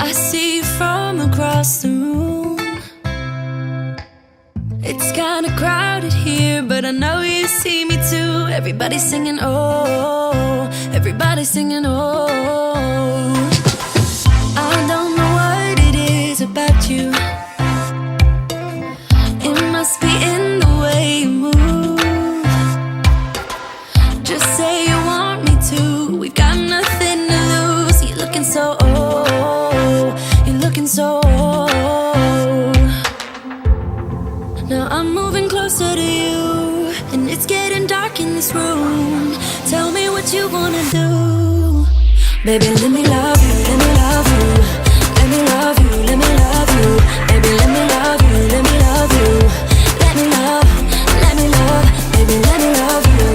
I see you from across the room. It's kinda crowded here, but I know you see me too. Everybody's singing oh, everybody's singing oh. I don't know what it is about you. It must be in the way you move. Just say you want me to. We got nothing to lose. You're looking so old. You're looking so old. Now I'm moving closer to you, and it's getting dark in this room. Tell me what you wanna do. Baby, let me love you, let me love you. Let me love you, let me love you. Baby, let me love you, let me love you. Let me love, let me love. Baby, let me love you.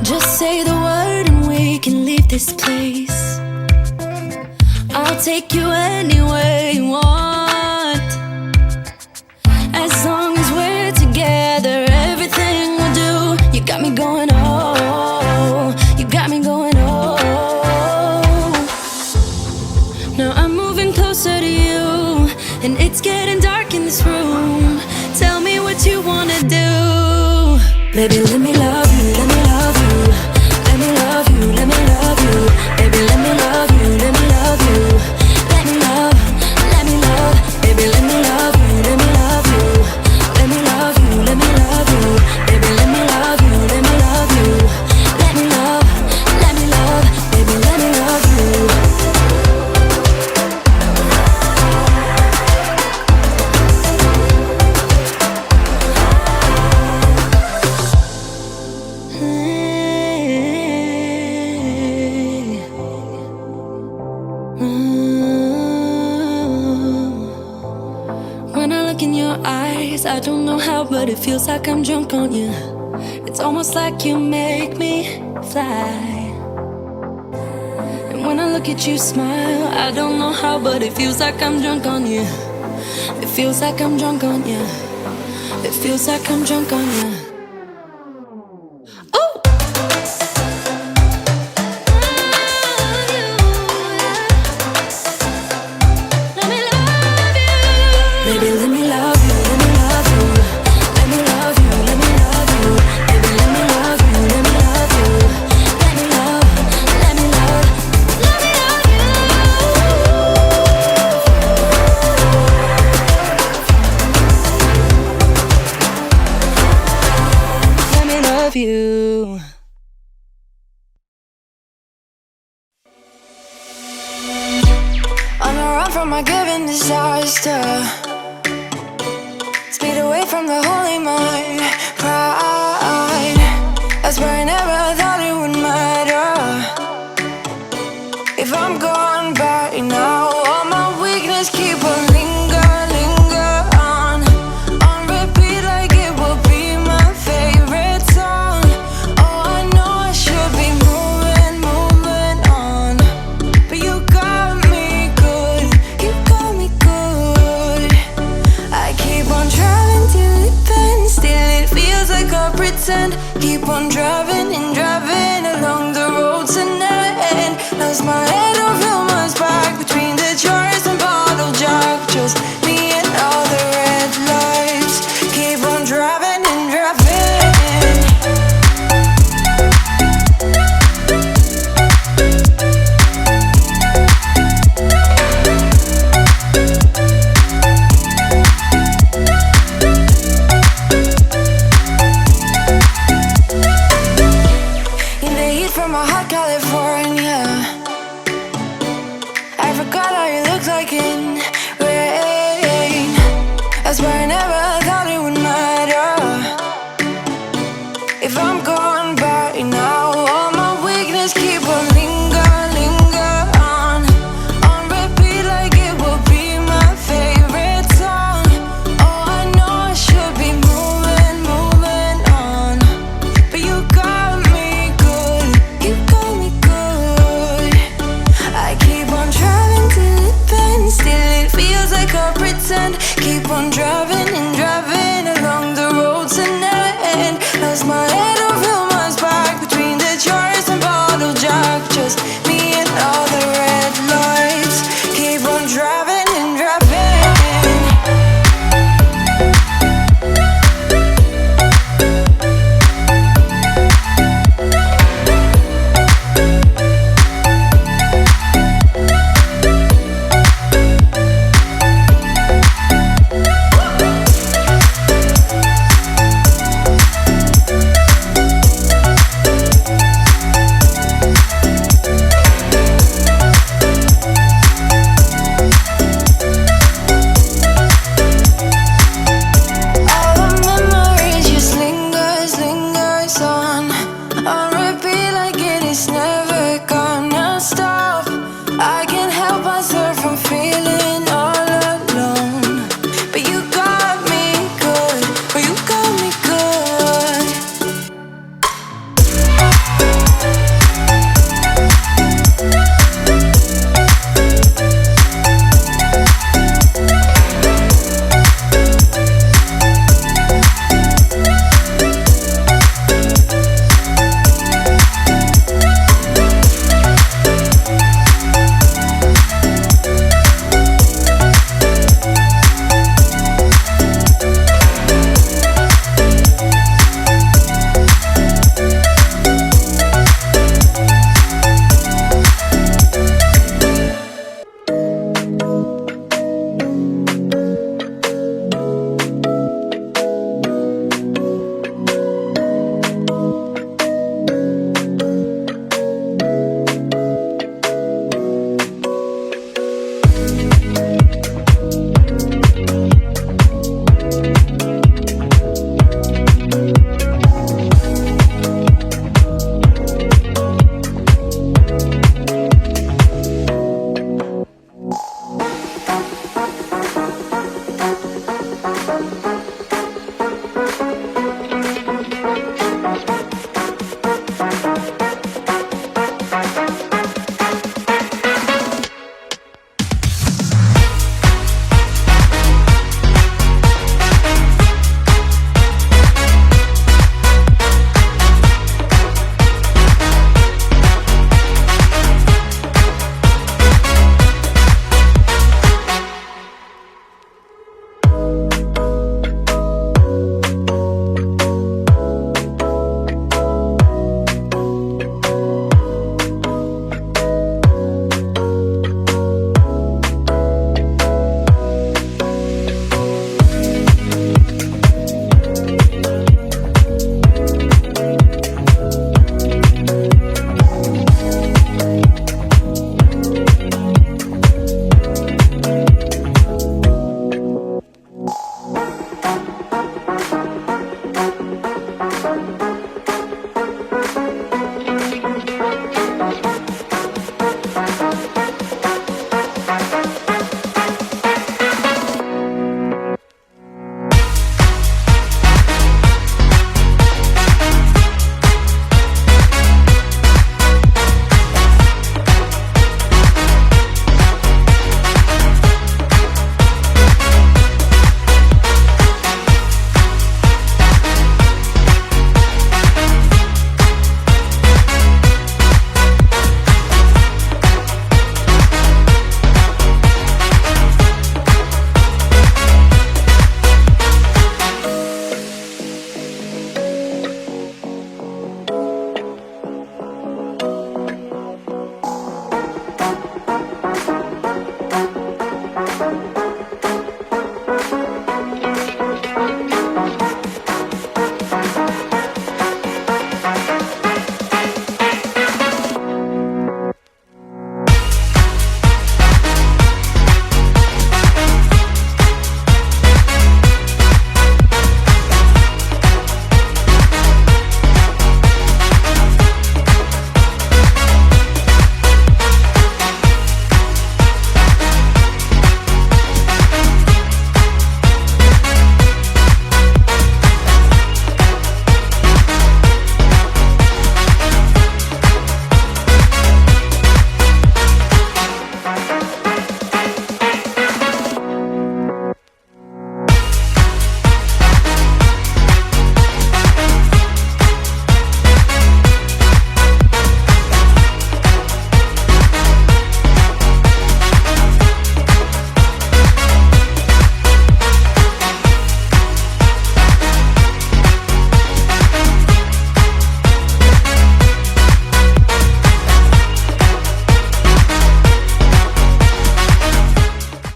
Just say the word and we can leave this place. I'll take you anywhere you want. As long as we're together, everything we'll do. You got me going oh, you got me going oh. Now I'm moving closer to you, and it's getting dark in this room. Tell me what you wanna do. Baby, let me love you, let me love you. Let me love you, let me love you. Baby, let me love you, let me love you. Let me love, let me love. Baby, let me love you, let me love you. Let me love you, let me love you. Baby, let me love you, let me love you. Let me love, let me love. Baby, let me love you. When I look in your eyes, I don't know how, but it feels like I'm drunk on you. It's almost like you make me fly. And when I look at you smile, I don't know how, but it feels like I'm drunk on you. It feels like I'm drunk on you. It feels like I'm drunk on you. Oh! Baby, let me love you, let me love you. Let me love you, let me love you. Baby, let me love you, let me love you. Let me love, let me love. Let me love you. Let me love you. On the run from my given disaster. Speed away from the holy mind. Pride. I swear I never thought it would matter if I'm gone by now. All my weakness keep on linger on repeat like it will be my favorite song. Oh, I know I should be moving on, but you got me good, you got me good. I keep on driving till it bends, still it feels like I pretend. Keep on driving and driving along the road to never end. Lost my head, don't feel my spark between the jars and bottle jack. Just me and all the red lights. Keep on driving and driving. In the heat from my hot California, I forgot how you looked like in rain. I swear I never thought it would matter if I'm gone.